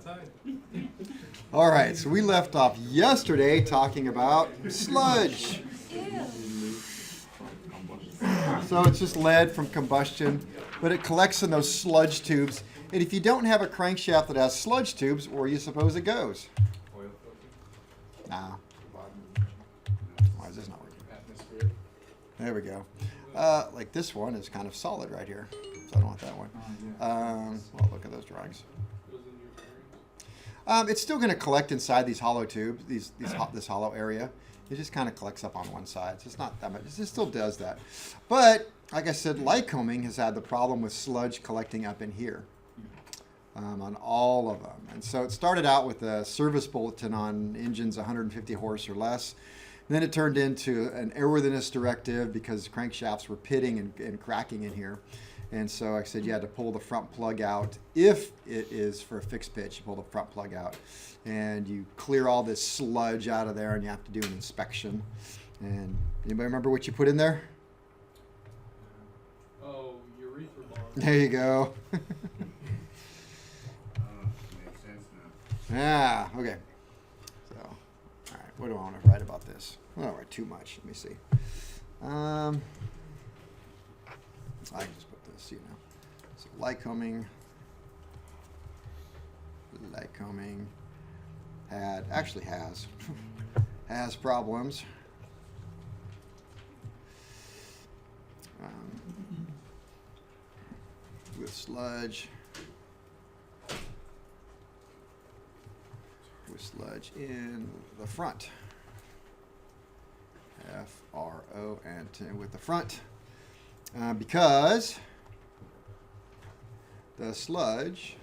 outside. All right, so we left off yesterday talking about sludge. So it's just lead from combustion, but it collects in those sludge tubes. And if you don't have a crankshaft that has sludge tubes, where do you suppose it goes? Oil filter. Nah. Why is this not working? Atmosphere. There we go. Like this one is kind of solid right here, so I don't want that one. Well, look at those drawings. It's still going to collect inside these hollow tubes, this hollow area. It just kind of collects up on one side. So it's not that much. It still does that. But, like I said, Lycoming has had the problem with sludge collecting up in here on all of them. And so it started out with a service bulletin on engines 150 horse or less. And then it turned into an airworthiness directive because crankshafts were pitting and cracking in here. And so I said you had to pull the front plug out. If it is for a fixed pitch, you pull the front plug out. And you clear all this sludge out of there, and you have to do an inspection. And anybody remember what you put in there? Oh, urethra bond. There you go. Makes sense now. Yeah, okay. So, all right, what do I want to write about this? I don't write too much. Let me see. I can just put this, you know. So Lycoming has problems with sludge in the front. F-R-O-N-T with the front because the sludge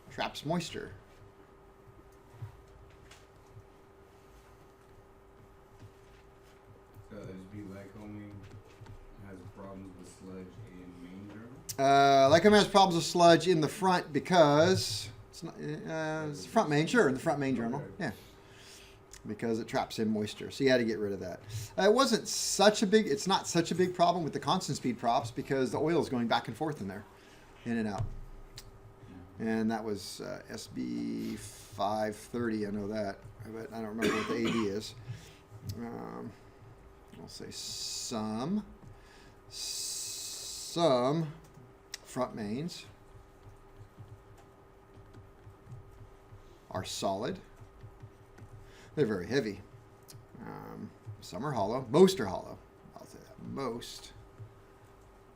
traps moisture. So SB Lycoming has problems with sludge in main journal? Lycoming has problems with sludge in the front because it's not, it's the front main, sure, in the front main journal, yeah, because it traps in moisture. So you had to get rid of that. It's not such a big problem with the constant speed props because the oil is going back and forth in there, in and out. And that was SB 530, I know that, but I don't remember what the AD is. I'll say some front mains are solid. They're very heavy. Some are hollow. Most are hollow. I'll say that. Most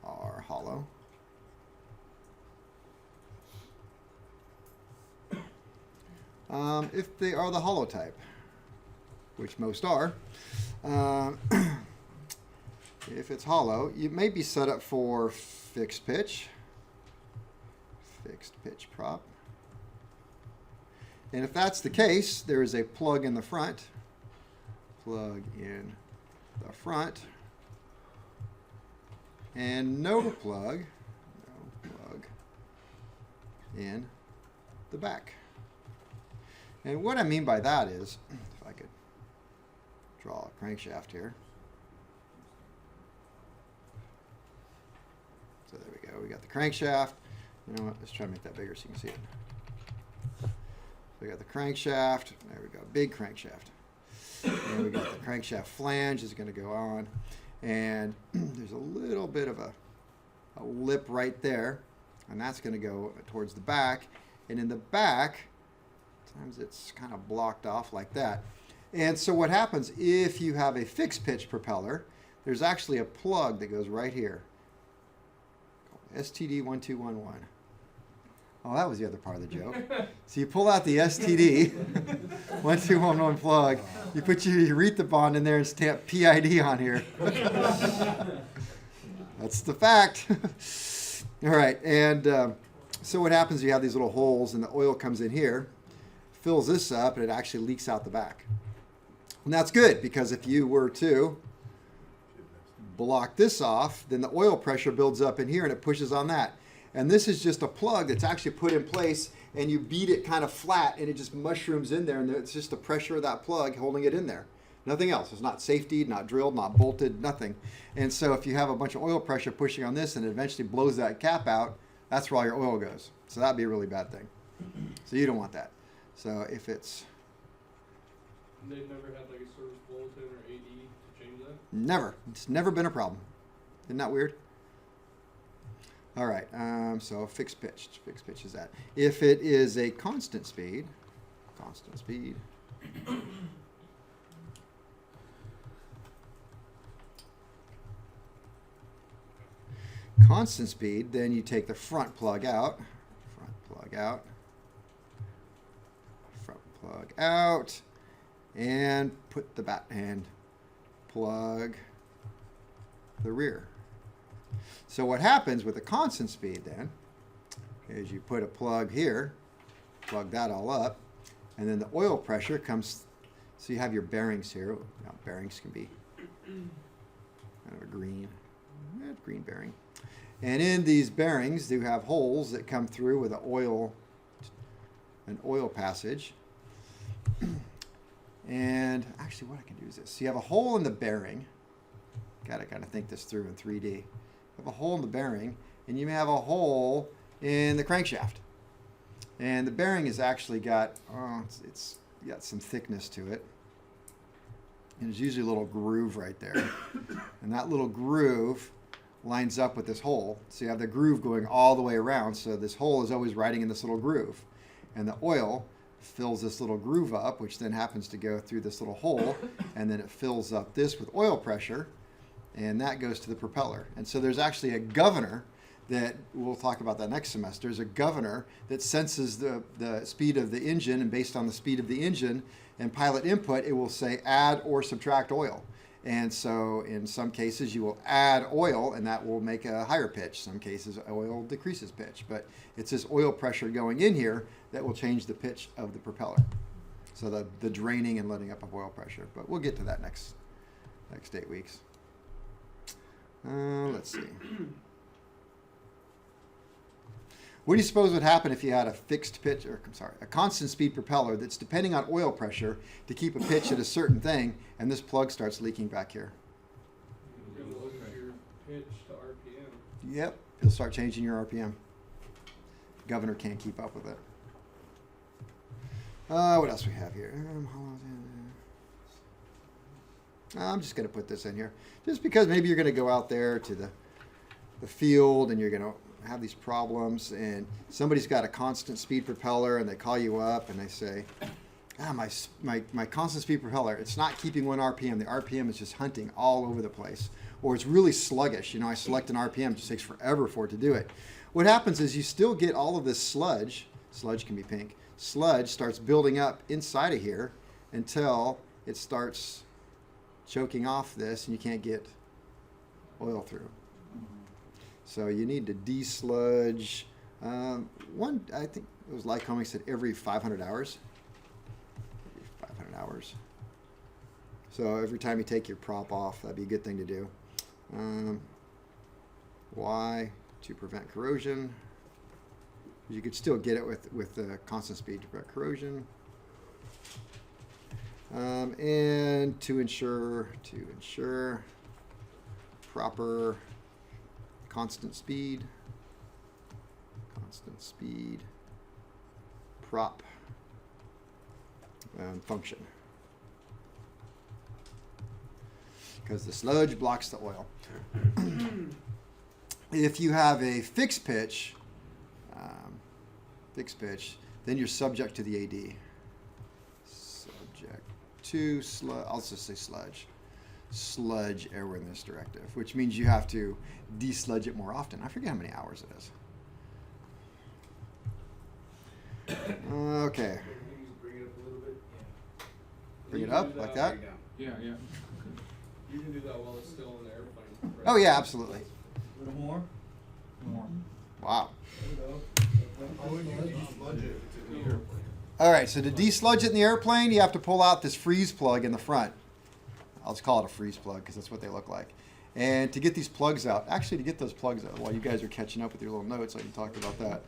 are hollow. If they are the hollow type, which most are, if it's hollow, you may be set up for fixed pitch prop. And if that's the case, there is a plug in the front. And no plug in the back. And what I mean by that is, if I could draw a crankshaft here. So there we go. We got the crankshaft. You know what? Let's try to make that bigger so you can see it. So we got the crankshaft. There we go. Big crankshaft. And we got the crankshaft flange is going to go on. And there's a little bit of a lip right there. And that's going to go towards the back. And in the back, sometimes it's kind of blocked off like that. And so what happens if you have a fixed pitch propeller, there's actually a plug that goes right here. STD 1211. Oh, that was the other part of the joke. So you pull out the STD 1211 plug, you put your urethra bond in there and stamp PID on here. That's the fact. All right, and so what happens, you have these little holes and the oil comes in here, fills this up, and it actually leaks out the back. And that's good, because if you were to block this off, then the oil pressure builds up in here and it pushes on that. And this is just a plug that's actually put in place, and you beat it kind of flat and it just mushrooms in there, and it's just the pressure of that plug holding it in there. Nothing else. It's not safety, not drilled, not bolted, nothing. And so if you have a bunch of oil pressure pushing on this and it eventually blows that cap out, that's where all your oil goes. So that'd be a really bad thing. So you don't want that. So if it's They've never had like a service bulletin or AD to change that? never, it's never been a problem. Isn't that weird? All right, so fixed pitch is that. If it is a constant speed, then you take the front plug out, and put the bat and plug the rear. So what happens with a constant speed then is you put a plug here, plug that all up, and then the oil pressure comes. So you have your bearings here. Now, bearings can be kind of a green bearing. And in these bearings, you have holes that come through with an oil passage. And actually what I can do is this. So you have a hole in the bearing. Got to kind of think this through in 3D. You have a hole in the bearing, and you may have a hole in the crankshaft. And the bearing has actually got, it's got some thickness to it. And there's usually a little groove right there. And that little groove lines up with this hole. So you have the groove going all the way around. So this hole is always riding in this little groove. And the oil fills this little groove up, which then happens to go through this little hole. And then it fills up this with oil pressure. And that goes to the propeller. And so there's actually a governor that we'll talk about that next semester. There's a governor that senses the speed of the engine, and based on the speed of the engine and pilot input, it will say add or subtract oil. And so in some cases you will add oil, and that will make a higher pitch. Some cases oil decreases pitch, but it's this oil pressure going in here that will change the pitch of the propeller. So the draining and letting up of oil pressure. But we'll get to that next 8 weeks. Let's see. What do you suppose would happen if you had a a constant speed propeller that's depending on oil pressure to keep a pitch at a certain thing, and this plug starts leaking back here? You're going to look at your pitch to RPM. Yep, it'll start changing your RPM. Governor can't keep up with it. What else we have here? I'm just going to put this in here, just because maybe you're going to go out there to the field and you're going to have these problems, and somebody's got a constant speed propeller, and they call you up and they say, my constant speed propeller, it's not keeping 1 RPM. The RPM is just hunting all over the place, or it's really sluggish. I select an RPM, it just takes forever for it to do it. What happens is you still get all of this sludge can be pink, sludge starts building up inside of here until it starts choking off this, and you can't get oil through. So you need to de-sludge. I think it was Lycoming said every 500 hours. So every time you take your prop off, that'd be a good thing to do. Why? To prevent corrosion. You could still get it with the constant speed to prevent corrosion. And to ensure proper constant speed prop function, because the sludge blocks the oil. If you have a fixed pitch, then you're subject to the AD. Subject to sludge. I'll just say sludge. Sludge airworthiness directive, which means you have to desludge it more often. I forget how many hours it is. Okay. Bring it up a little bit. Bring it up like that? Yeah. You can do that while it's still in the airplane. Right? Oh yeah, absolutely. A little more. Wow. There we go. How would you desludge it to the airplane? All right, so to desludge it in the airplane, you have to pull out this freeze plug in the front. I'll just call it a freeze plug because that's what they look like. And to get these plugs out, actually to get those plugs out, while you guys are catching up with your little notes, I can talk about that.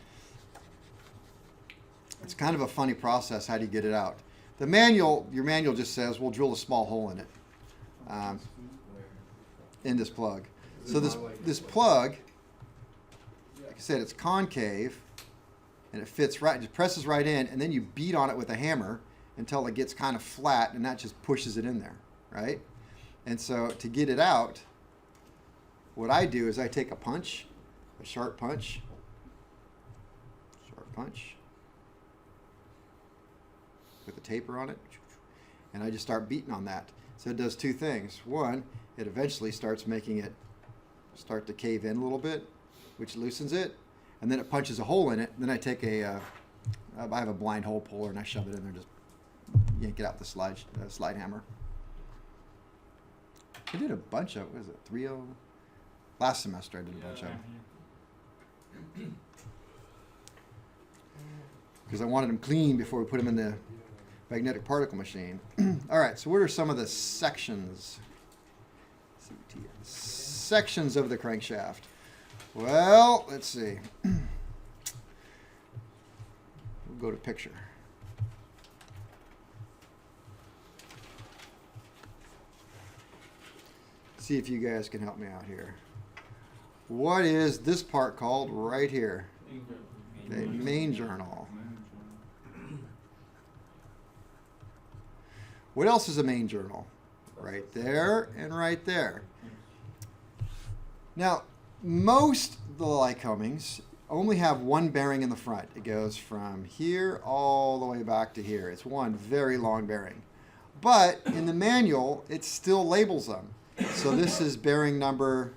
It's kind of a funny process. How do you get it out? The manual, your manual just says, we'll drill a small hole in it, in this plug. So this plug, like I said, it's concave, and it fits right, it just presses right in, and then you beat on it with a hammer until it gets kind of flat, and that just pushes it in there, right? And so to get it out, what I do is I take a punch, a sharp punch, with a taper on it, and I just start beating on that. So it does two things. One, it eventually starts making it start to cave in a little bit, which loosens it, and then it punches a hole in it. Then I take I have a blind hole puller, and I shove it in there, just yank it out the slide hammer. I did a bunch of, what is it, 3-0? Last semester I did a bunch of them. Because I wanted them clean before we put them in the magnetic particle machine. All right, so what are some of the sections? Sections of the crankshaft. Well, let's see. We'll go to picture. See if you guys can help me out here. What is this part called right here? The main journal. What else is a main journal? Right there and right there. Now, most of the Lycomings only have one bearing in the front. It goes from here all the way back to here. It's one very long bearing. But in the manual, it still labels them. So this is bearing number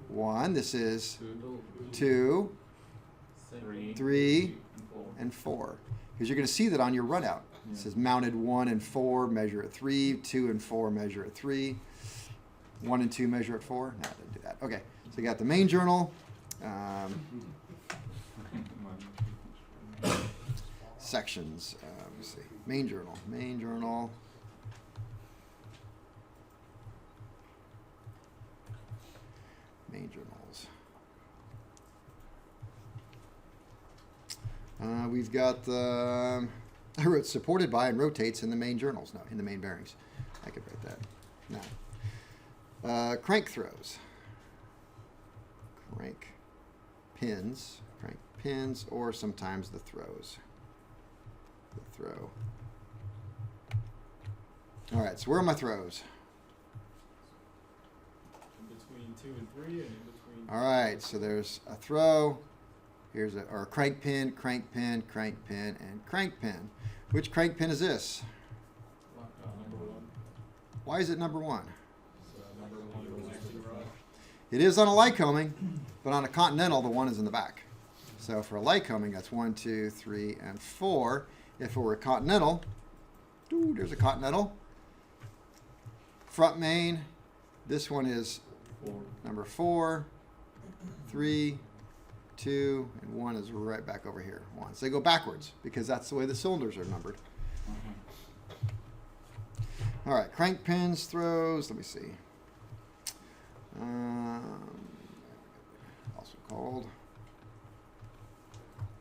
1. This is 2, 3, and 4. Because you're going to see that on your runout. It says mounted 1 and 4, measure at 3. 2 and 4, measure at 3. 1 and 2, measure at 4. No, I didn't do that. Okay, so you got the main journal. Sections. Let's see. Main journal. Main journal. Main journals. We've got the, I wrote supported by and rotates in the main journals. No, in the main bearings. I could write that. No. Crank throws. Crank pins, or sometimes the throws. The throw. All right, so where are my throws? Between 2 and 3, and in between. All right, so there's a throw. Here's a crank pin, and crank pin. Which crank pin is this? Number 1. Why is it number 1? Number 1 connecting rod. It is on a Lycoming, but on a Continental, the 1 is in the back. So for a Lycoming, that's 1, 2, 3, and 4. If it were a Continental, there's a Continental. Front main, this one is 4. number 4, 3, 2, and 1 is right back over here. 1. So they go backwards because that's the way the cylinders are numbered. All right, crank pins, throws. Let me see.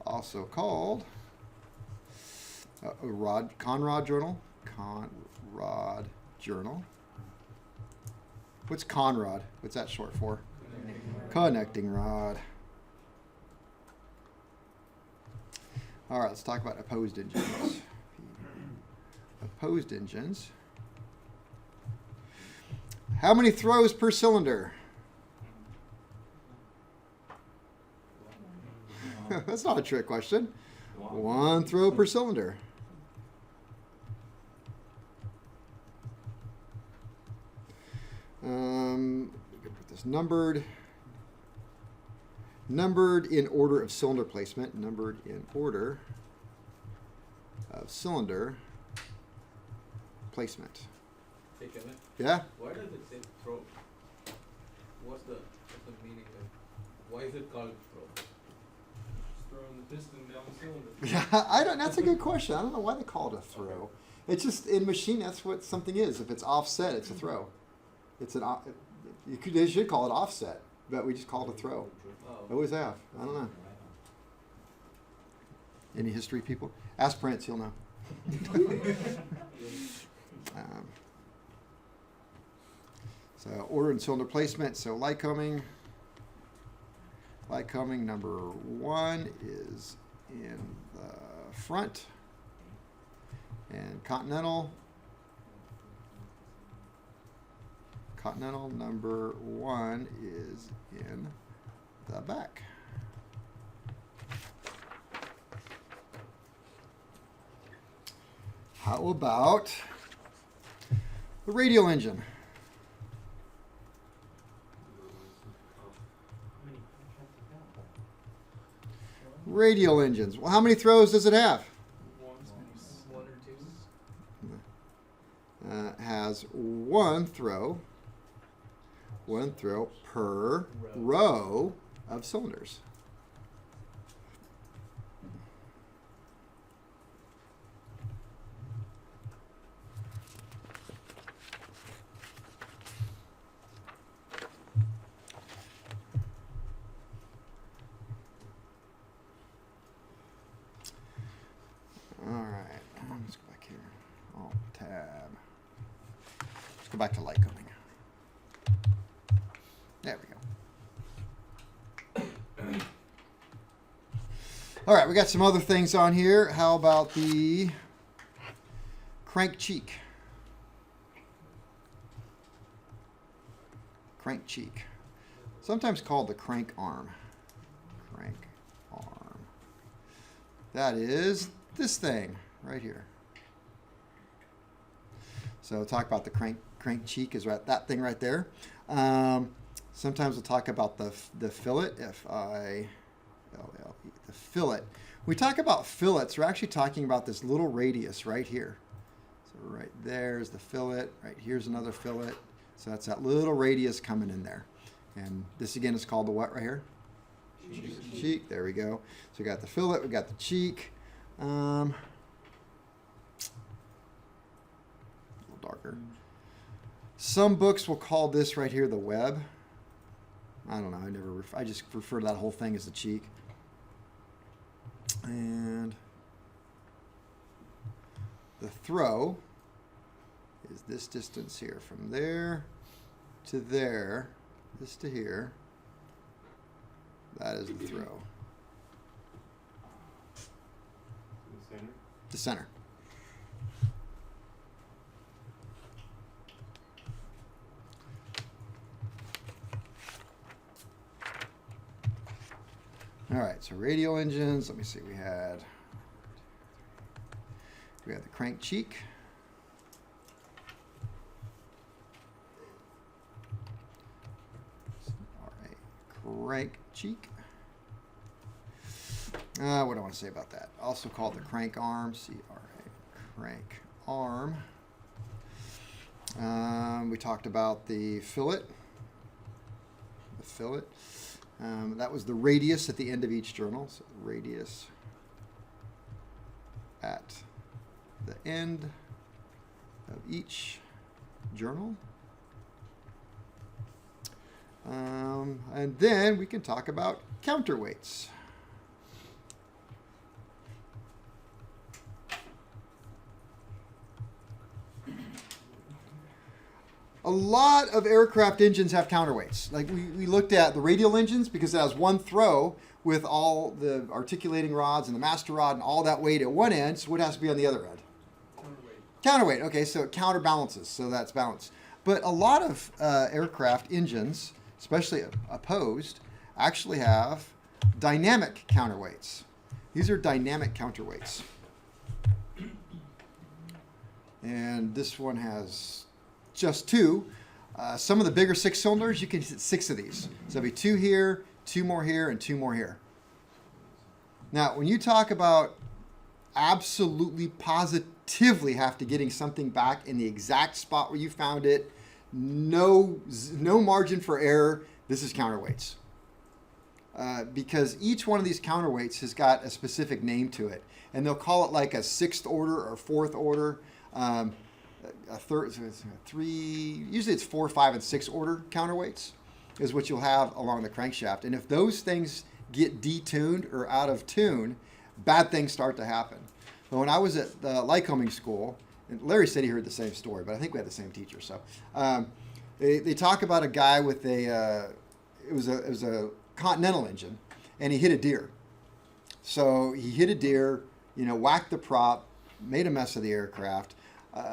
Also called a Conrod journal. Conrod journal. What's Conrod? What's that short for? Connecting rod. All right, let's talk about opposed engines. Opposed engines. How many throws per cylinder? That's not a trick question. 1 throw per cylinder. Put this numbered in order of cylinder placement. Numbered in order of cylinder placement. Hey, Kevin, Yeah? why does it say throw? What's the meaning of why is it called throw? Just throwing the piston down the cylinder. Yeah, I don't. That's a good question. I don't know why they call it a throw. It's just in machine. That's what something is. If it's offset, it's a throw. It's an. They should call it offset, but we just call it a throw. Oh, Always have. I don't know. Any history people? Ask Prince. He'll know. So order and cylinder placement. So Lycoming number 1 is in the front. And Continental number 1 is in the back. How about the radial engine? Radial engines. Well, how many throws does it have? One or two. Has one throw per row of cylinders. All right, let's go back here. Alt tab. Let's go back to light combing. There we go. All right, we got some other things on here. How about the crank cheek? Crank cheek. Sometimes called the crank arm. Crank arm. That is this thing right here. So we'll talk about the crank cheek is right, that thing right there. Sometimes we'll talk about the fillet, F-I-L-L-E, the fillet. When we talk about fillets, we're actually talking about this little radius right here. So right there's the fillet, right here's another fillet. So that's that little radius coming in there. And this again is called the what right here? Cheek, there we go. So we got the fillet, we got the cheek. A little darker. Some books will call this right here the web. I don't know. I just refer to that whole thing as the cheek. And the throw is this distance here, from there to there, this to here. That is the throw. The center. All right, so radial engines. Let me see. We had the crank cheek. All right, crank cheek. What do I want to say about that? Also called the crank arm. C-R-A, crank arm. We talked about the fillet. The fillet. That was the radius at the end of each journal. So radius at the end of each journal. And then we can talk about counterweights. A lot of aircraft engines have counterweights. Like we looked at the radial engines because it has one throw with all the articulating rods and the master rod and all that weight at one end. So what has to be on the other end? Counterweight. Okay, so it counterbalances, so that's balanced. But a lot of aircraft engines, especially opposed, actually have dynamic counterweights. These are dynamic counterweights. And this one has just two. Some of the bigger six cylinders, you can hit 6 of these. So there'll be 2 here, 2 more here, and 2 more here. Now, when you talk about absolutely positively have to getting something back in the exact spot where you found it, no margin for error, this is counterweights. Because each one of these counterweights has got a specific name to it. And they'll call it like a 6th order or 4th order. A third, 3, usually it's 4, 5, and 6 order counterweights is what you'll have along the crankshaft. And if those things get detuned or out of tune, bad things start to happen. But when I was at the Lycoming school, and Larry said he heard the same story, but I think we had the same teacher. So they talk about a guy with it was a Continental engine, and he hit a deer. So he hit a deer, whacked the prop, made a mess of the aircraft.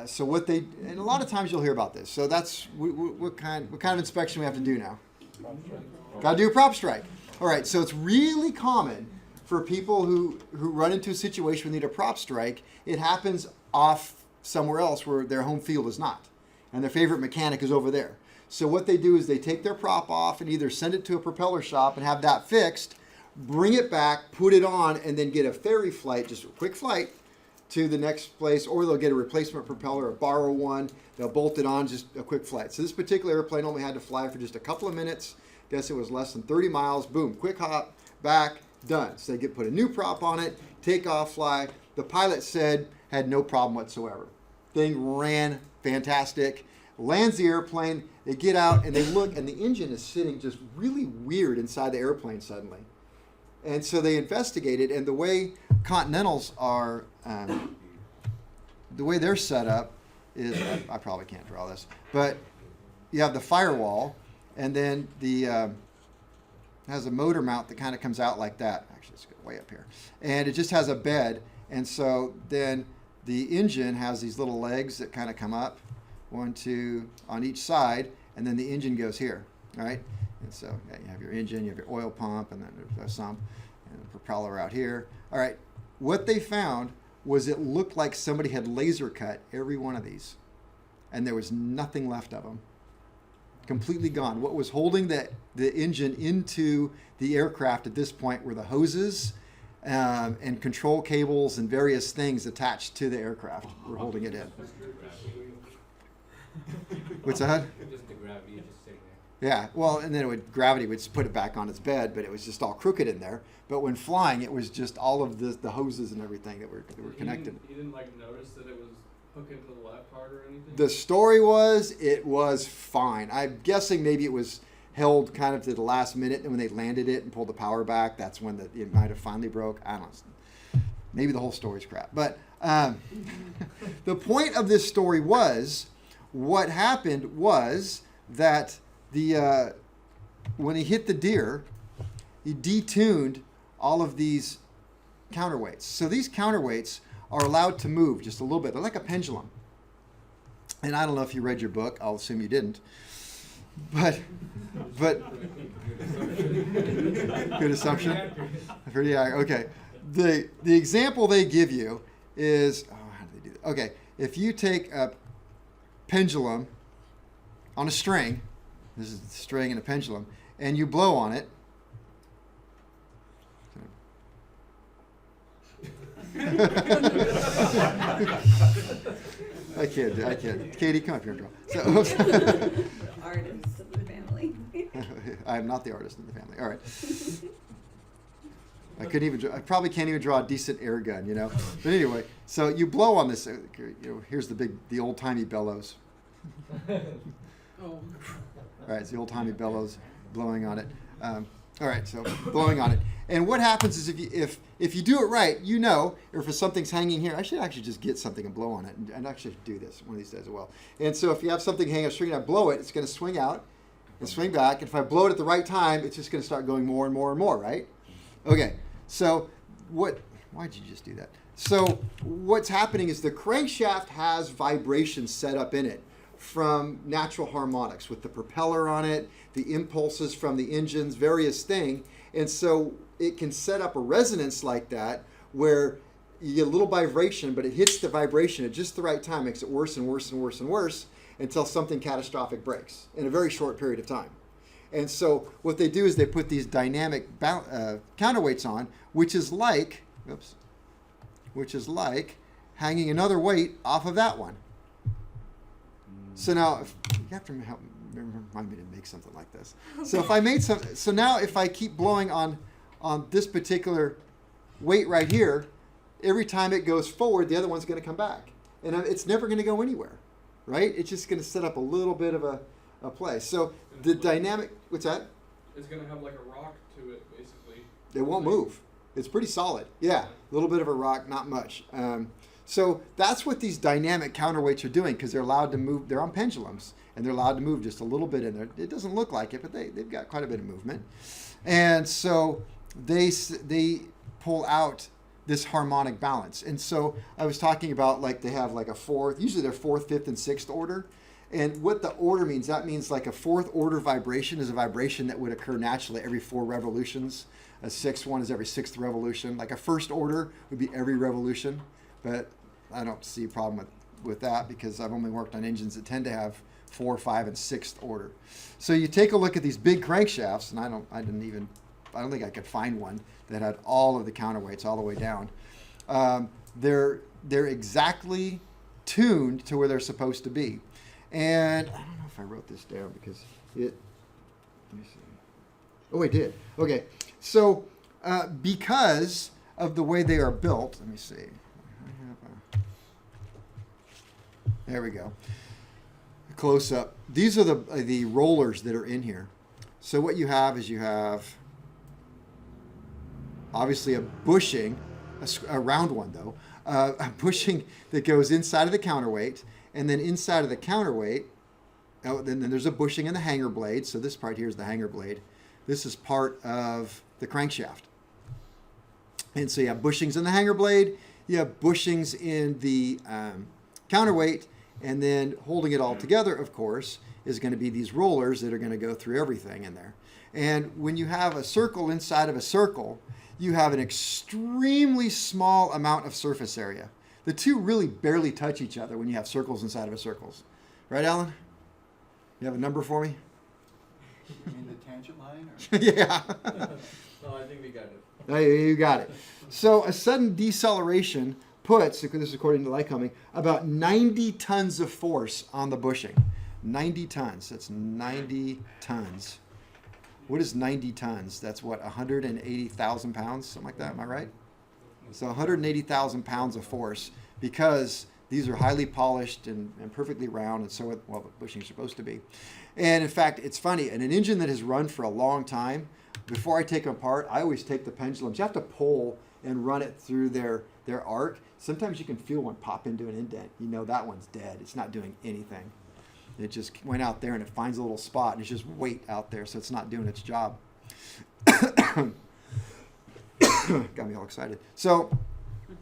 So what they, and a lot of times you'll hear about this. So that's what kind of inspection we have to do now. Got to do a prop strike. All right. So it's really common for people who run into a situation where they need a prop strike. It happens off somewhere else where their home field is not, and their favorite mechanic is over there. So what they do is they take their prop off and either send it to a propeller shop and have that fixed, bring it back, put it on, and then get a ferry flight, just a quick flight, to the next place, or they'll get a replacement propeller or borrow one. They'll bolt it on, just a quick flight. So this particular airplane only had to fly for just a couple of minutes. Guess it was less than 30 miles. Boom, quick hop, back, done. So they put a new prop on it, take off, fly. The pilot said had no problem whatsoever. Thing ran fantastic. Lands the airplane. They get out and they look, and the engine is sitting just really weird inside the airplane suddenly. And so they investigated, and the way Continentals are, the way they're set up is, I probably can't draw this, but you have the firewall, and then the has a motor mount that kind of comes out like that. Actually, let's go way up here. And it just has a bed, and so then the engine has these little legs that kind of come up, 1, 2, on each side, and then the engine goes here, all right? And so you have your engine, you have your oil pump, and then there's a sump, and the propeller out here. All right, what they found was it looked like somebody had laser cut every one of these, and there was nothing left of them. Completely gone. What was holding the engine into the aircraft at this point were the hoses and control cables and various things attached to the aircraft were holding it in. What's that? Just the gravity just sitting there. Yeah, well, and then gravity would just put it back on its bed, but it was just all crooked in there. But when flying, it was just all of the hoses and everything that were connected. You didn't like notice that it was hooking to the left hard or anything? The story was it was fine. I'm guessing maybe it was held kind of to the last minute, and when they landed it and pulled the power back, that's when it might have finally broke. I don't know. Maybe the whole story's crap. But the point of this story was, what happened was that when he hit the deer, he detuned all of these counterweights. So these counterweights are allowed to move just a little bit. They're like a pendulum. And I don't know if you read your book. I'll assume you didn't. But good assumption. Pretty accurate. Okay. The example they give you is, how do they do that? Okay, if you take a pendulum on a string, this is a string and a pendulum, and you blow on it. I can't. Katie, come up here and draw. Artists of the family. I am not the artist in the family. All right. I couldn't even. I probably can't even draw a decent air gun, But anyway, so you blow on this. Here's the old timey bellows. Oh. All right, it's the old timey bellows blowing on it. All right, so blowing on it. And what happens is if you do it right, or if something's hanging here, I should actually just get something and blow on it, and actually do this one of these days as well. And so if you have something hanging on a string and I blow it, it's going to swing out and swing back. And if I blow it at the right time, it's just going to start going more and more and more, right? Okay, so why'd you just do that? So what's happening is the crankshaft has vibrations set up in it from natural harmonics with the propeller on it, the impulses from the engines, various things. And so it can set up a resonance like that where you get a little vibration, but it hits the vibration at just the right time, makes it worse and worse and worse and worse until something catastrophic breaks in a very short period of time. And so what they do is they put these dynamic counterweights on, which is like hanging another weight off of that one. So now, you have to remind me to make something like this. So if I made so now if I keep blowing on this particular weight right here, every time it goes forward, the other one's going to come back. And it's never going to go anywhere, right? It's just going to set up a little bit of a play. So the dynamic, what's that? It's going to have like a rock to it, basically. It won't move. It's pretty solid. Yeah, a little bit of a rock, not much. So that's what these dynamic counterweights are doing because they're allowed to move. They're on pendulums, and they're allowed to move just a little bit in there. It doesn't look like it, but they've got quite a bit of movement. And so they pull out this harmonic balance. And so I was talking about like they have like a fourth, usually they're fourth, fifth, and sixth order. And what the order means, that means like a fourth order vibration is a vibration that would occur naturally every 4 revolutions. A sixth one is every 6th revolution. Like a first order would be every revolution. But I don't see a problem with that because I've only worked on engines that tend to have 4, 5, and 6th order. So you take a look at these big crankshafts, and I don't think I could find one that had all of the counterweights all the way down. They're exactly tuned to where they're supposed to be. And I don't know if I wrote this down because let me see. Oh, I did. Okay. So because of the way they are built, let me see. There we go. Close up. These are the rollers that are in here. So what you have is you have obviously a bushing, a round one though, a bushing that goes inside of the counterweight, and then inside of the counterweight, then there's a bushing in the hanger blade. So this part here is the hanger blade. This is part of the crankshaft. And so you have bushings in the hanger blade, you have bushings in the counterweight, and then holding it all together, of course, is going to be these rollers that are going to go through everything in there. And when you have a circle inside of a circle, you have an extremely small amount of surface area. The two really barely touch each other when you have circles inside of a circles. Right, Alan? You have a number for me? You mean the tangent line? Or? Yeah. No, I think we got it. You got it. So a sudden deceleration puts, this is according to Lycoming, about 90 tons of force on the bushing. 90 tons. That's 90 tons. What is 90 tons? That's what, 180,000 pounds? Something like that. Am I right? So 180,000 pounds of force because these are highly polished and perfectly round, and so well, the bushing is supposed to be. And in fact, it's funny, in an engine that has run for a long time, before I take them apart, I always take the pendulums. You have to pull and run it through their arc. Sometimes you can feel one pop into an indent. You know that one's dead. It's not doing anything. It just went out there and it finds a little spot and it's just weight out there, so it's not doing its job. Got me all excited. So,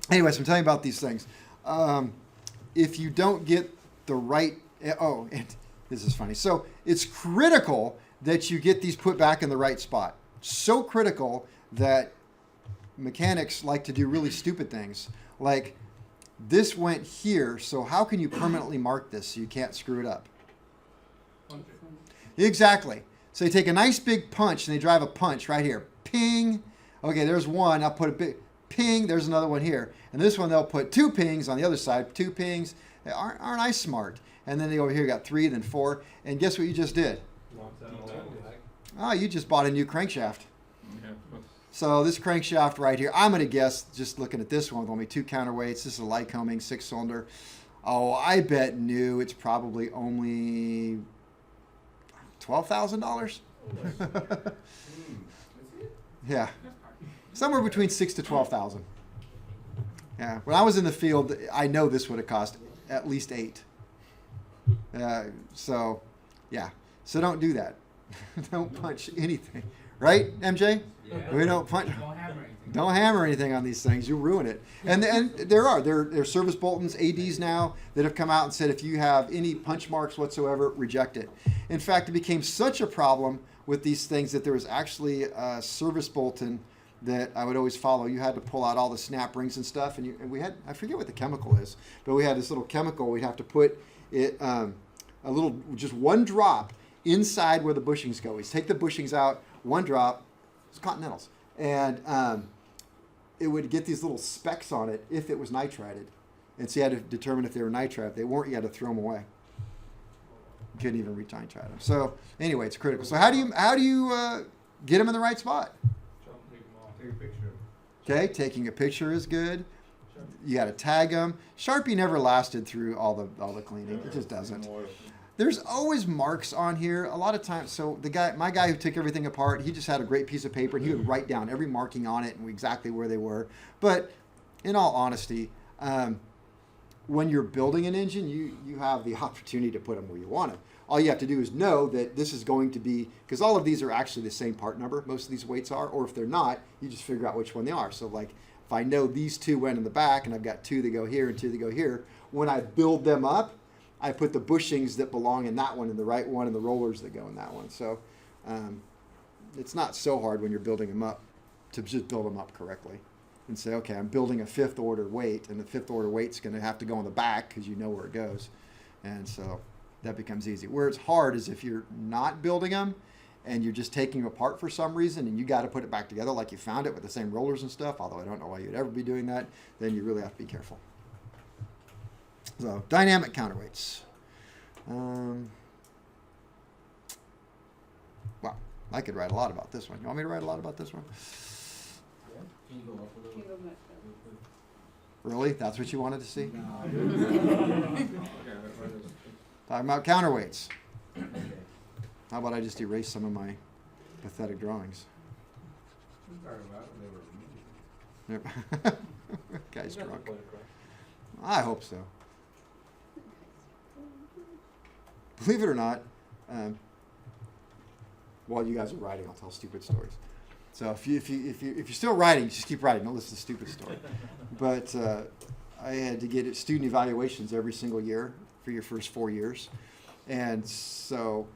anyways, I'm telling you about these things. If you don't get the right, and this is funny. So it's critical that you get these put back in the right spot. So critical that mechanics like to do really stupid things. Like this went here, so how can you permanently mark this so you can't screw it up? Exactly. So they take a nice big punch and they drive a punch right here. Ping. Okay, there's one. I'll put a big ping. There's another one here. And this one they'll put 2 pings on the other side. 2 pings. Aren't I smart? And then they over here got 3, then 4. And guess what you just did? Oh, you just bought a new crankshaft. Yeah. So this crankshaft right here, I'm going to guess, just looking at this one with only 2 counterweights, this is a Lycoming 6-cylinder. Oh, I bet new it's probably only $12,000. Yeah, somewhere between 6,000 to 12,000. Yeah, when I was in the field, I know this would have cost at least 8. So, yeah, so don't do that. Don't punch anything, right, MJ? Yeah. We don't punch. Don't hammer anything. Don't hammer anything on these things. You ruin it. And there are service Boltons, ADs now that have come out and said if you have any punch marks whatsoever, reject it. In fact, it became such a problem with these things that there was actually a service Bolton that I would always follow. You had to pull out all the snap rings and stuff, and we had, I forget what the chemical is, but we had this little chemical. We'd have to put it just one drop inside where the bushings go. We take the bushings out, one drop. It's Continentals, and it would get these little specks on it if it was nitrided, and so you had to determine if they were nitride. If they weren't, you had to throw them away. You couldn't even retitride them. So anyway, it's critical. So how do you get them in the right spot? Take a picture. Okay, taking a picture is good. You got to tag them. Sharpie never lasted through all the cleaning. It just doesn't. There's always marks on here. A lot of times, so my guy who took everything apart, he just had a great piece of paper and he would write down every marking on it and exactly where they were. But in all honesty, when you're building an engine, you have the opportunity to put them where you want them. all you have to do is know that this is going to be, because all of these are actually the same part number, most of these weights are, or if they're not, you just figure out which one they are. So like if I know these two went in the back and I've got two that go here and two that go here, when I build them up, I put the bushings that belong in that one in the right one and the rollers that go in that one. So it's not so hard when you're building them up to just build them up correctly and say, okay, I'm building a fifth order weight, and the fifth order weight's going to have to go in the back because you know where it goes. And so that becomes easy. Where it's hard is if you're not building them and you're just taking them apart for some reason and you got to put it back together like you found it with the same rollers and stuff, although I don't know why you'd ever be doing that, then you really have to be careful. So dynamic counterweights. Wow, I could write a lot about this one. You want me to write a lot about this one? Can you go up a little? Can you go much further? Really? That's what you wanted to see? No. Okay, Talking about counterweights. okay. How about I just erase some of my pathetic drawings? Sorry about it. They were Yep. Guy's You got the drunk. point across. I hope so. Believe it or not, while you guys are writing, I'll tell stupid stories. So if you're still writing, just keep writing. Don't listen to stupid story. But I had to get student evaluations every single year for your first 4 years, and so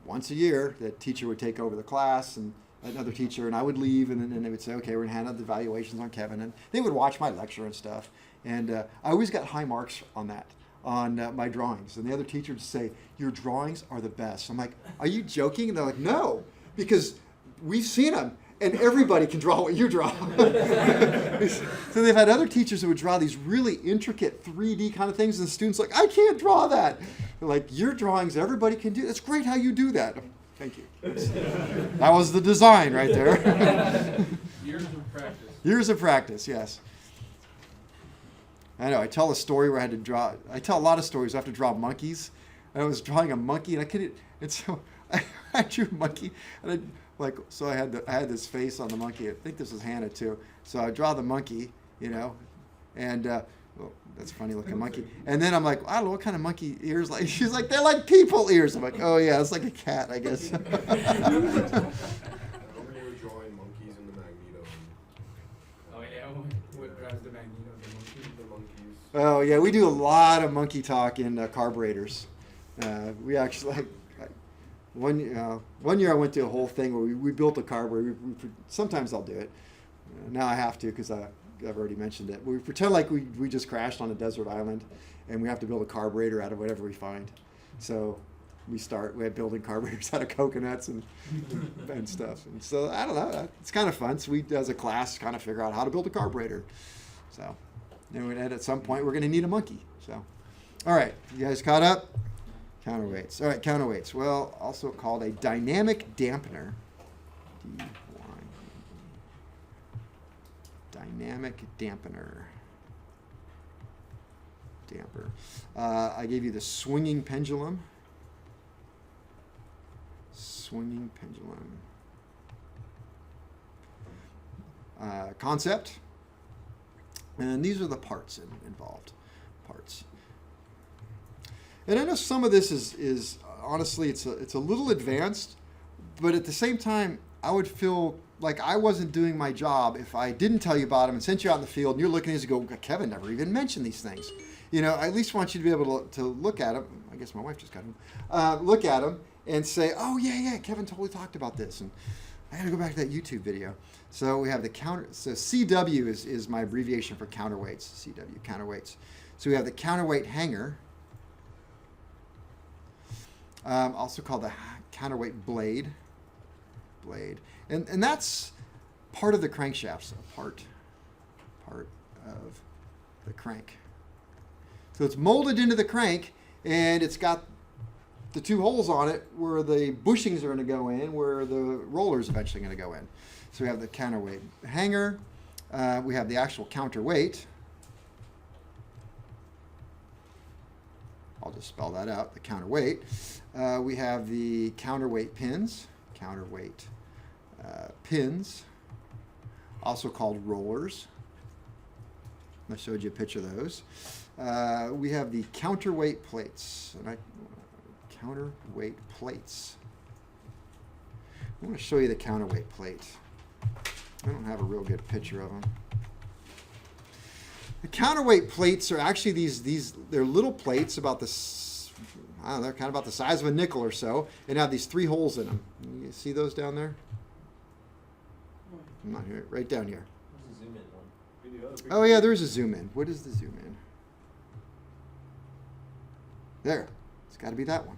once a year, the teacher would take over the class and another teacher, and I would leave, and then they would say, okay, we're gonna hand out the evaluations on Kevin, and they would watch my lecture and stuff, and I always got high marks on that. On my drawings, and the other teacher would say, your drawings are the best. I'm like, are you joking? And they're like, no, because we've seen them and everybody can draw what you draw. So they've had other teachers who would draw these really intricate 3D kind of things, and the students are like, I can't draw that. They're like, your drawings everybody can do. It's great how you do that. Thank you. That was the design right there. Years of practice. Years of practice, yes. I know, I tell a story where I tell a lot of stories. I have to draw monkeys. And I was drawing a monkey, and I couldn't, and so I drew a monkey, and I had this face on the monkey. I think this was Hannah too. So I draw the monkey, and that's a funny looking monkey. And then I'm like, I don't know what kind of monkey ears like. She's like, they're like people ears. I'm like, oh yeah, it's like a cat, I guess. I remember you were drawing monkeys in the Magneto. Oh yeah, what drives the Magneto? The monkeys. Oh yeah, we do a lot of monkey talk in carburetors. We actually one year I went to a whole thing where we built a carburetor. Sometimes I'll do it. Now I have to because I've already mentioned it. We pretend like we just crashed on a desert island, and we have to build a carburetor out of whatever we find. So we're building carburetors out of coconuts and stuff. And so I don't know. It's kind of fun. So we, as a class, kind of figure out how to build a carburetor. So. And at some point, we're going to need a monkey. So, all right, you guys caught up? Counterweights. All right, counterweights. Well, also called a dynamic dampener. Dynamic dampener. Damper. I gave you the swinging pendulum. Swinging pendulum. Concept. And these are the parts involved. Parts. And I know some of this is honestly, it's a little advanced, but at the same time, I would feel like I wasn't doing my job if I didn't tell you about them and sent you out in the field, and you're looking at these and go, Kevin never even mentioned these things. I at least want you to be able to look at them. I guess my wife just got them. Look at them and say, oh, yeah, Kevin totally talked about this. And I got to go back to that YouTube video. So we have so CW is my abbreviation for counterweights, CW, counterweights. So we have the counterweight hanger, also called the counterweight blade. And that's part of the crankshaft, so part of the crank. So it's molded into the crank, and it's got the two holes on it where the bushings are going to go in, where the roller's eventually going to go in. So we have the counterweight hanger. We have the actual counterweight. I'll just spell that out, the counterweight. We have the counterweight pins, also called rollers. I showed you a picture of those. We have the counterweight plates. And Counterweight plates. I want to show you the counterweight plate. I don't have a real good picture of them. The counterweight plates are actually they're little plates about this, I don't know, they're kind of about the size of a nickel or so, and have these 3 holes in them. You see those down there? I'm not here, right down here. There's a zoom in one. And the other big Oh yeah, there's a zoom in. What is the zoom in? There. It's got to be that one.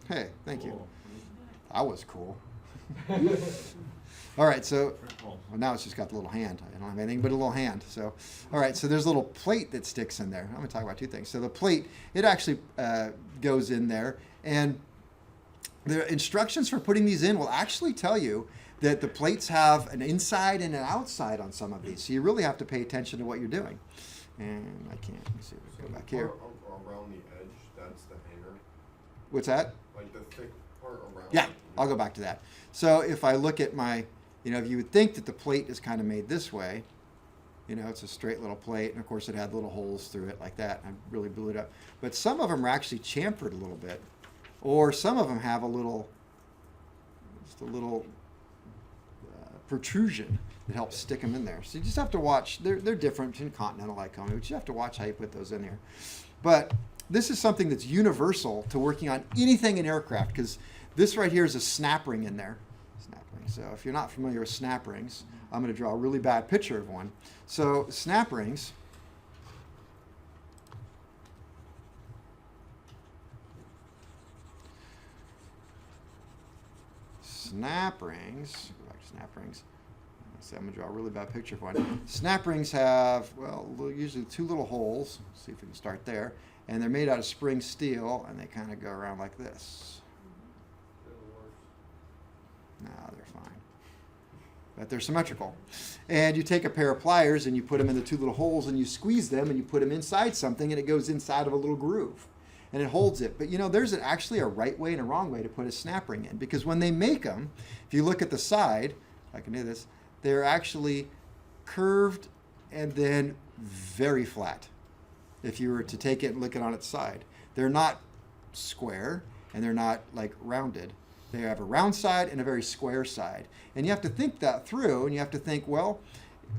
Hey, thank you. Cool. That was cool. All right, so well, now it's just got the little hand. I don't have anything but a little hand. So, all right, so there's a little plate that sticks in there. I'm going to talk about 2 things. So the plate, it actually goes in there, and the instructions for putting these in will actually tell you that the plates have an inside and an outside on some of these. So you really have to pay attention to what you're doing. And I can't. Let me see if we can go back here. Part around the edge, that's the hanger. What's that? Like the thick part around. Yeah, I'll go back to that. So if I look at my, if you would think that the plate is kind of made this way, it's a straight little plate, and of course it had little holes through it like that. I really blew it up. But some of them are actually chamfered a little bit, or some of them have just a little protrusion that helps stick them in there. So you just have to watch. They're different in continental Lycoming, but you have to watch how you put those in here. But this is something that's universal to working on anything in aircraft, because this right here is a snap ring in there. Snap ring. So if you're not familiar with snap rings, I'm going to draw a really bad picture of one. So snap rings. Snap rings. Go back to snap rings. See, I'm going to draw a really bad picture of one. Snap rings have, usually 2 little holes. Let's see if we can start there. And they're made out of spring steel, and they kind of go around like this. No, they're fine. But they're symmetrical. And you take a pair of pliers, and you put them in the 2 little holes, and you squeeze them, and you put them inside something, and it goes inside of a little groove. And it holds it. But there's actually a right way and a wrong way to put a snap ring in. Because when they make them, if you look at the side, I can do this, they're actually curved and then very flat. If you were to take it and look it on its side, they're not square and they're not like rounded. They have a round side and a very square side. And you have to think that through, and you have to think, well,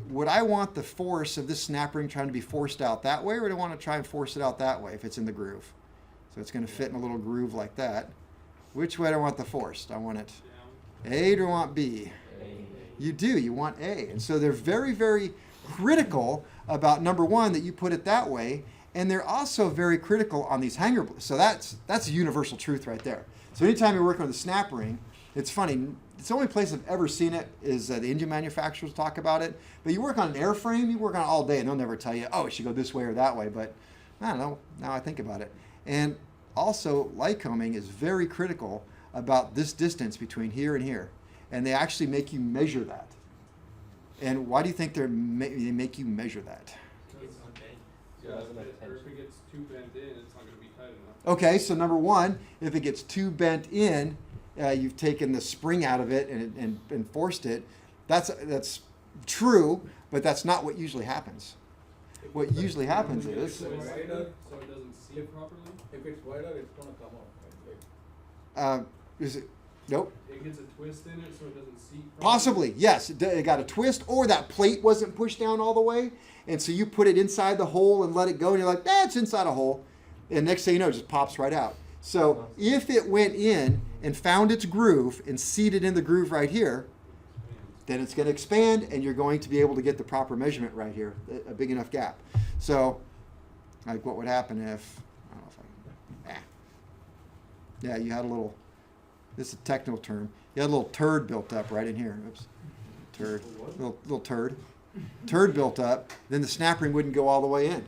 would I want the force of this snap ring trying to be forced out that way, or do I want to try and force it out that way if it's in the groove? So it's going to fit in a little groove like that. Which way do I want the force? Do I want it A, or do I want B? You do. You want A. And so they're very, very critical about, number one, that you put it that way. And they're also very critical on these hanger blades. So that's a universal truth right there. So anytime you're working with a snap ring, it's funny. It's the only place I've ever seen it is the engine manufacturers talk about it. But you work on an airframe, you work on it all day, and they'll never tell you, oh, it should go this way or that way. But I don't know. Now I think about it. And also, Lycoming is very critical about this distance between here and here. And they actually make you measure that. And why do you think they make you measure that? Yeah, if it gets too bent in, it's not going to be tight enough. Okay, so number one, if it gets too bent in, you've taken the spring out of it and forced it. That's true, but that's not what usually happens. What usually happens is... So it doesn't seat properly? If it's wider, it's gonna come out. Right? is it? Nope. It gets a twist in it so it doesn't seat properly? Possibly, yes. It got a twist, or that plate wasn't pushed down all the way, and so you put it inside the hole and let it go, and you're like, it's inside a hole. And next thing you know, it just pops right out. So if it went in and found its groove and seated in the groove right here, then it's going to expand, and you're going to be able to get the proper measurement right here, a big enough gap. So, like, what would happen if, I don't know if yeah, you had a little, this is a technical term, you had a little turd built up right in here. Oops, turd, little turd. Turd built up, then the snap ring wouldn't go all the way in.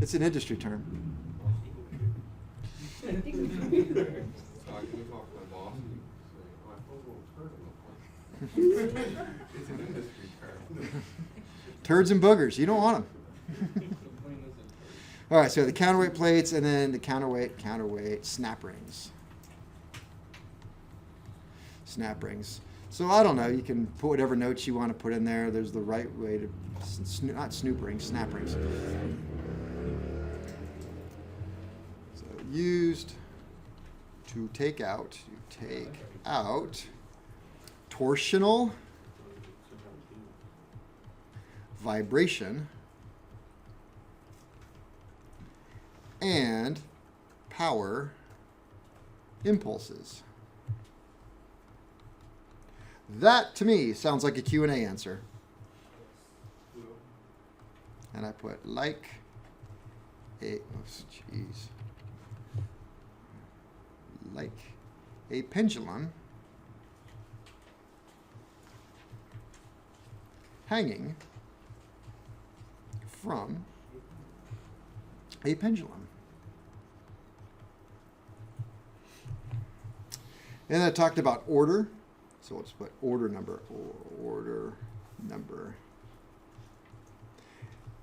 It's an industry term. Talking to my boss. It's an industry term. Turds and boogers, you don't want them. All right, so the counterweight plates, and then the counterweight snap rings. Snap rings. So I don't know, you can put whatever notes you want to put in there. There's the right way to, not snoop rings, snap rings. So used to take out torsional vibration and power impulses. That to me sounds like a Q&A answer. And I put like a pendulum hanging from a pendulum. And I talked about order. So let's put order number.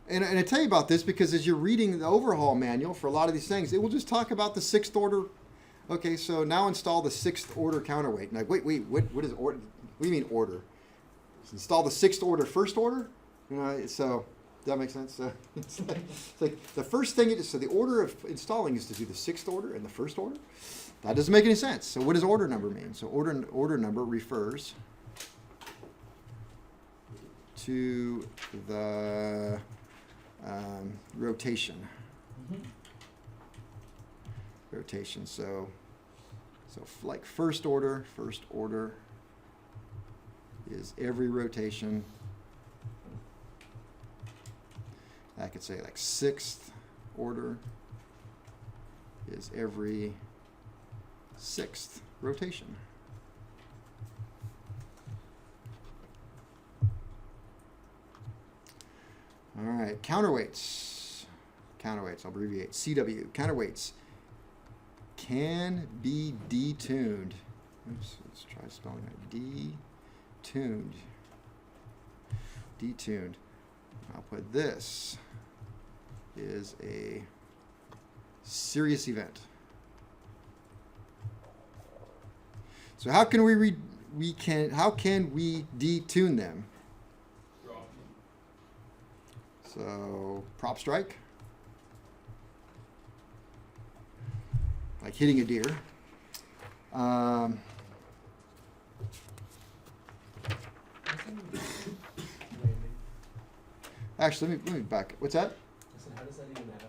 And I tell you about this because as you're reading the overhaul manual for a lot of these things, it will just talk about the 6th order. Okay, so now install the 6th order counterweight. Like, wait, what is order? What do you mean order? Install the 6th order, 1st order? You know, so does that make sense? So it's like the first thing, so the order of installing is to do the 6th order and the 1st order. That doesn't make any sense. So what does order number mean? So order number refers to the rotation. Rotation. So like first order is every rotation. I could say like 6th order is every 6th rotation. All right, counterweights. Counterweights, I'll abbreviate. CW. Counterweights can be detuned. Oops, let's try spelling that. Detuned. Detuned. I'll put this is a serious event. So how can we detune them? So prop strike, like hitting a deer. Actually, let me back. What's that? How does that even happen?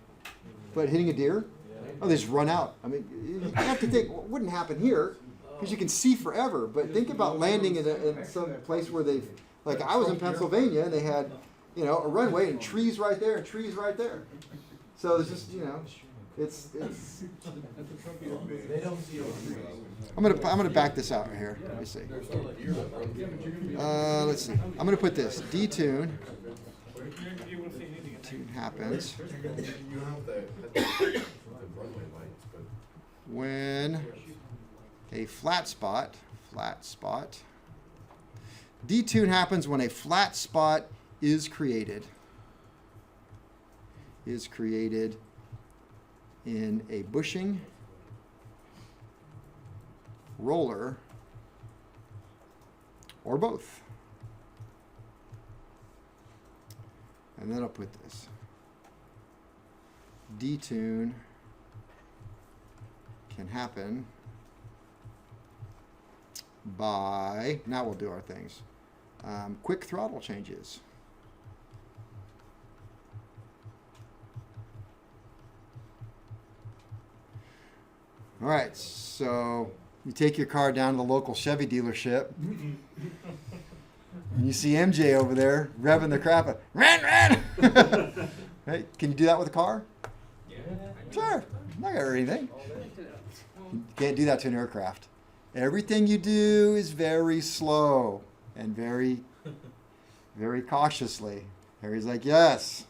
But hitting a deer? Yeah. Oh, they just run out. I mean, you have to think, well, it wouldn't happen here because you can see forever. But think about landing in some place where they've, like I was in Pennsylvania and they had, you know, a runway and trees right there and trees right there. So it's just, you know, it's. They don't see I'm gonna back this out right here. Let me see. Let's see. I'm gonna put this detune. Detune happens when a flat spot. Detune happens when a flat spot is created in a bushing, roller, or both. And then I'll put this. Detune can happen by, now we'll do our things, quick throttle changes. All right, so you take your car down to the local Chevy dealership, and you see MJ over there revving the crap out. Ran! Right? Can you do that with a car? Yeah. Sure. Not gonna hurt anything. You can't do that to an aircraft. Everything you do is very slow and very, very cautiously. Harry's like, yes.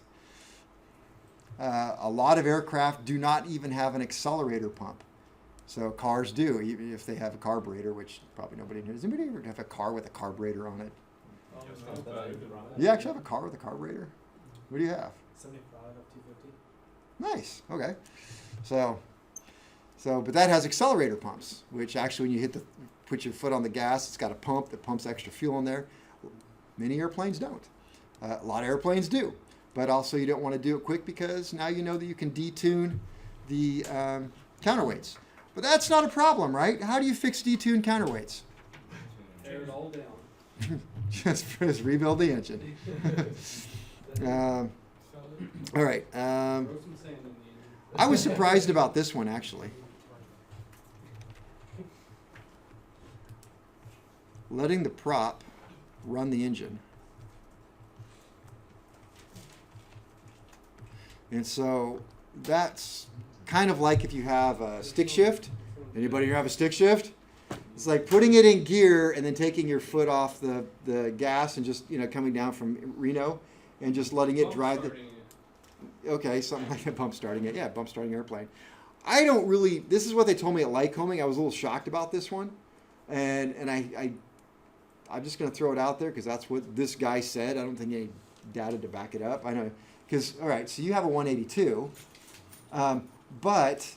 A lot of aircraft do not even have an accelerator pump. So cars do, even if they have a carburetor, which probably nobody knows. Does anybody ever have a car with a carburetor on it? You actually have a car with a carburetor? What do you have? 75 up 250. Nice. Okay. But that has accelerator pumps, which actually when you put your foot on the gas, it's got a pump that pumps extra fuel in there. Many airplanes don't. A lot of airplanes do. But also you don't want to do it quick because now you know that you can detune the counterweights. But that's not a problem, right? How do you fix detune counterweights? Tear it all down. just rebuild the engine. All right. Throw some sand in the engine. I was surprised about this one, actually. Letting the prop run the engine. And so that's kind of like if you have a stick shift. Anybody here have a stick shift? It's like putting it in gear and then taking your foot off the gas and just, coming down from Reno and just letting it Bump drive the... starting it. Okay, something like a bump starting it. Yeah, bump starting airplane. I don't really... This is what they told me at Lycoming. I was a little shocked about this one. And I'm just going to throw it out there because that's what this guy said. I don't think any data to back it up. I know... Because, all right, so you have a 182. But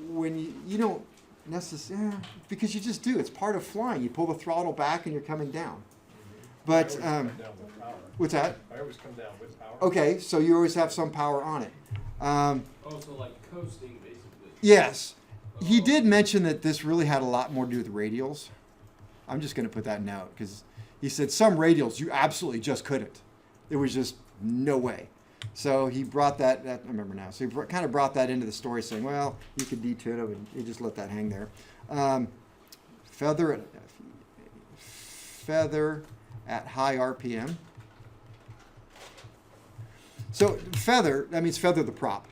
when you don't necessarily... Because you just do. It's part of flying. You pull the throttle back and you're coming down. But... I always come down with power. What's that? I always come down with power. Okay, so you always have some power on it. Oh, so like coasting, basically. Yes. He Oh. did mention that this really had a lot more to do with radials. I'm just going to put that note because he said some radials you absolutely just couldn't. It was just no way. So he brought that I remember now. So he kind of brought that into the story saying, well, you could detune it and he just let that hang there. Feather at high RPM. So feather, that means feather the prop.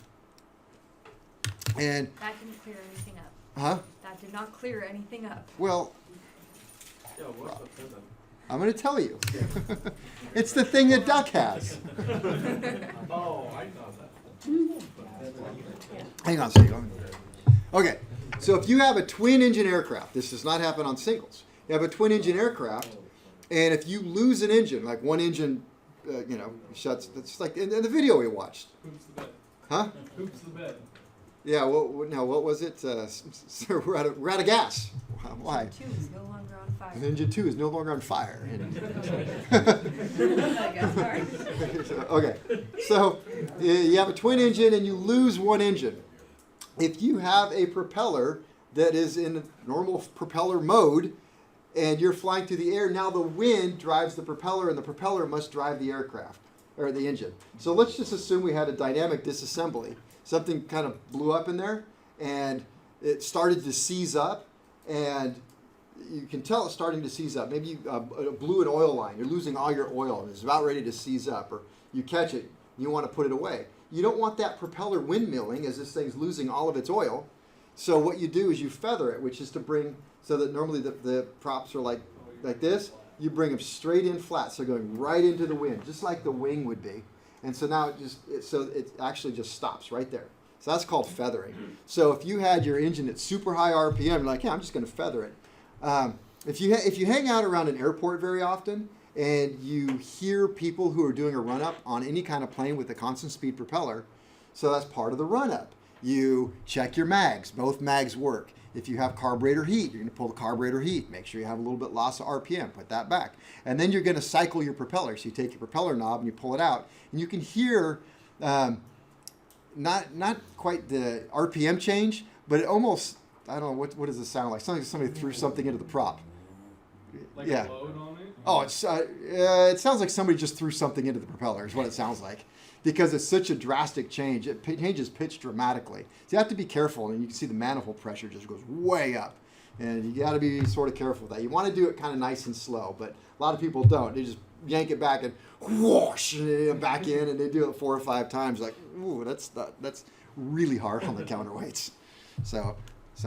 And, That didn't clear anything up. huh? That did not clear anything up. Well, Yeah, what's the feather? I'm going to tell you. It's the thing that Duck has. Oh, I thought that. Hang on a second. Okay, so if you have a twin engine aircraft, this does not happen on singles. You have a twin engine aircraft, and if you lose an engine, like one engine, shuts, it's like in the video we watched. Hoops the bed. Huh? Hoops the bed. Yeah, what was it? We're out of gas. Why? 2 is no longer on fire. And engine 2 is no longer on fire. I guess, sorry. Okay, so you have a twin engine and you lose one engine. If you have a propeller that is in normal propeller mode and you're flying through the air, now the wind drives the propeller and the propeller must drive the aircraft or the engine. So let's just assume we had a dynamic disassembly. Something kind of blew up in there and it started to seize up, and you can tell it's starting to seize up. Maybe you blew an oil line. You're losing all your oil and it's about ready to seize up, or you catch it, you want to put it away. You don't want that propeller windmilling as this thing's losing all of its oil. So what you do is you feather it, which is to bring, so that normally the props are like this. You bring them straight in flat, so going right into the wind, just like the wing would be. And so now it actually just stops right there. So that's called feathering. So if you had your engine at super high RPM, you're like, yeah, I'm just going to feather it. If you hang out around an airport very often and you hear people who are doing a run-up on any kind of plane with a constant speed propeller, so that's part of the run-up. You check your mags. Both mags work. If you have carburetor heat, you're going to pull the carburetor heat. Make sure you have a little bit loss of RPM. Put that back. And then you're going to cycle your propeller. So you take your propeller knob and you pull it out. And you can hear not quite the RPM change, but it almost, I don't know, what does it sound like? Something somebody threw something into the prop. Like Yeah. a load on it? Oh, it sounds like somebody just threw something into the propeller is what it sounds like. Because it's such a drastic change. It changes pitch dramatically. So you have to be careful, and you can see the manifold pressure just goes way up. And you got to be sort of careful with that. You want to do it kind of nice and slow, but a lot of people don't. They just yank it back and whoosh, and back in, and they do it 4 or 5 times. Like, ooh, that's really hard on the counterweights. So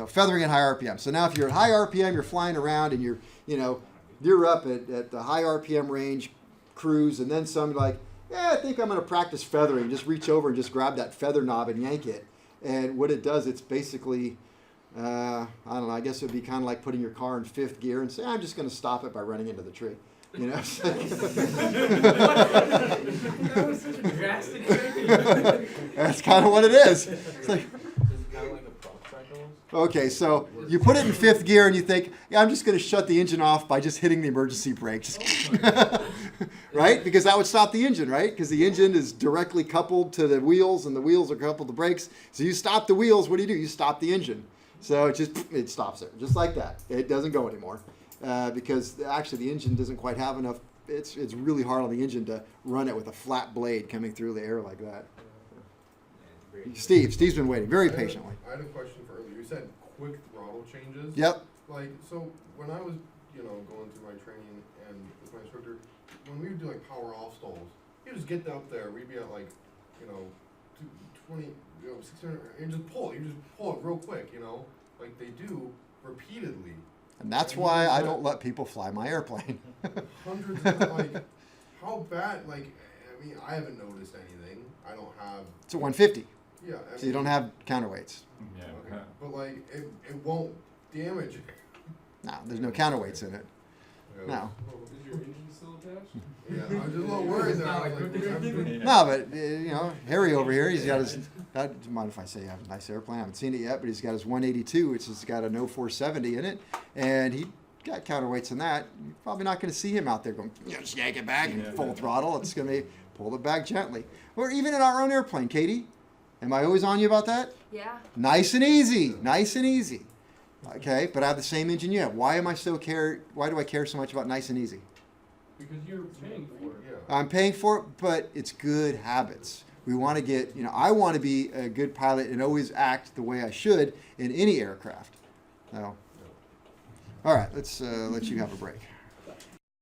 feathering at high RPM. So now if you're at high RPM, you're flying around, and you're up at the high RPM range, cruise, and then some like, yeah, I think I'm going to practice feathering. Just reach over and just grab that feather knob and yank it. And what it does, it's basically, I don't know, I guess it would be kind of like putting your car in 5th gear and say, I'm just going to stop it by running into the tree. You know? That was such a drastic change. That's kind of what it is. It's like, Is it kind of like a prop cycle? Okay, so you put it in fifth gear and you think, yeah, I'm just going to shut the engine off by just hitting the emergency brake. Right? Because that would stop the engine, right? Because the engine is directly coupled to the wheels and the wheels are coupled to brakes. So you stop the wheels, what do? You stop the engine. So it stops there, just like that. It doesn't go anymore because actually the engine doesn't quite have enough. It's really hard on the engine to run it with a flat blade coming through the air like that. Steve's been waiting very patiently. I had a question for earlier. You said quick throttle changes. Yep. Like, so when I was, going through my training and with my instructor, when we would do like power off stalls, you just get up there. We'd be at like, 20, 600, and just pull it. You just pull it real quick, like they do repeatedly. And that's why I don't let people fly my airplane. Hundreds of like, how bad? Like, I mean, I haven't noticed anything. I don't have. It's a 150, Yeah. so you don't have counterweights. Yeah. Okay. But like, it won't damage it. No, there's no counterweights in it. No. Is your engine still attached? Yeah, I'm just a little worried that I was like, No, but Harry over here, he's got his. Do you mind if I say you have a nice airplane? I haven't seen it yet, but he's got his 182, which has got a no 470 in it, and he got counterweights in that. You're probably not going to see him out there going, just yank it back and full throttle. It's going to be pull it back gently. Or even in our own airplane, Katie. Am I always on you about that? Yeah. Nice and easy. Nice and easy. Okay, but I have the same engine you have. Why do I care so much about nice and easy? Because you're paying for it. yeah. I'm paying for it, but it's good habits. We want to get, I want to be a good pilot and always act the way I should in any aircraft. So, all right, let's let you have a break.